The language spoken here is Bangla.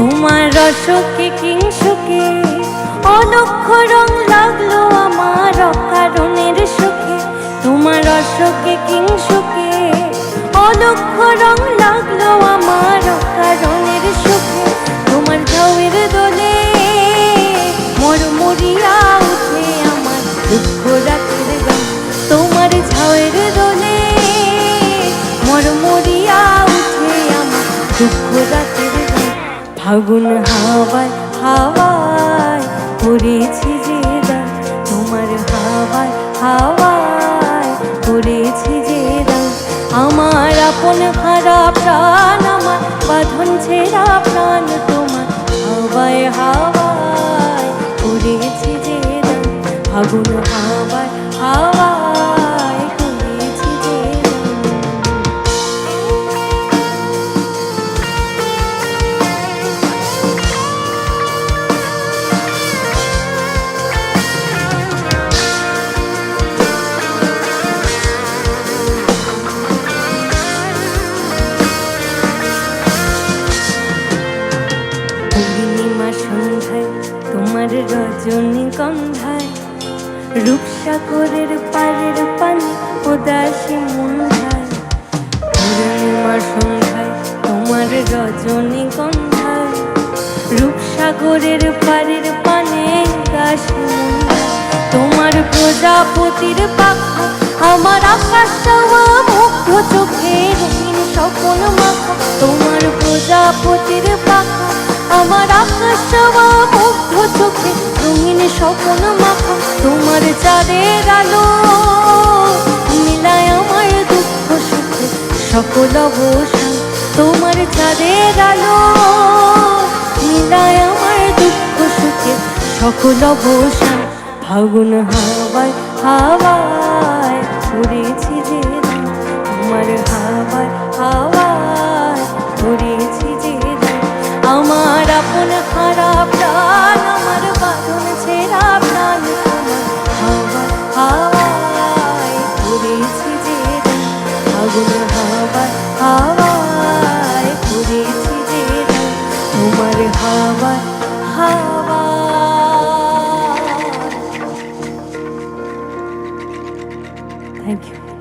তোমার রসকে কিংসুকে অলক্ষ রং লাগলো আমার অকারণের সুখে। তোমার রসকে কিংসুকে অলক্ষ রং লাগলো আমার অকারণের সুখে। তোমার ঢেউয়ের দোলে মরমরিয়া উঠে আমার দুঃখ রাতের গান। তোমার ঝাউয়ের দোলে মরমরিয়া উঠে আমার দুঃখ রাতের গান। ফাগুন হাওয়ায় হাওয়ায় করেছি যে গান, তোমার হাওয়ায় হাওয়ায় করেছি যে গান। আমার আপন হারা প্রাণ, আমার বাঁধন ছেঁড়া প্রাণ, তোমার হাওয়ায় হাওয়ায় করেছি যে গান। ফাগুন হাওয়ায় হাওয়ায় করেছি যে গান। পূর্ণিমা সন্ধ্যায় তোমার রজনীগন্ধায় রূপসাগরের পাড়ের পানি উদাসী মুন্ধায়। পূর্ণিমা সন্ধ্যায় তোমার রজনীগন্ধায় রূপসাগরের পাড়ের পানে উদাসী মুন্ধায়। তোমার প্রজাপতির পাখা আমার আকাশ চাওয়া মুগ্ধ চোখে রঙিন স্বপ্ন মাখা। তোমার প্রজাপতির পাখা আমার আকাশ চাওয়া মুগ্ধ চোখে রঙিন স্বপ্ন মাখা। তোমার চাঁদের আলো মিলায় আমার দুঃখ সুখে সকল অবসান। তোমার চাঁদের আলো মিলায় আমার দুঃখ সুখে সকল অবসান। ফাগুন হাওয়ায় হাওয়ায় করেছি যে গান, তোমার হাওয়ায় হাওয়ায় করেছি যে গান। আমার আপন হারা প্রাণ, আমার বাঁধন ছেঁড়া প্রাণ, তোমার হাওয়ায় হাওয়ায় করেছি যে গান। ফাগুন হাওয়ায় হাওয়ায় করেছি যে গান, তোমার হাওয়ায় হাওয়ায়।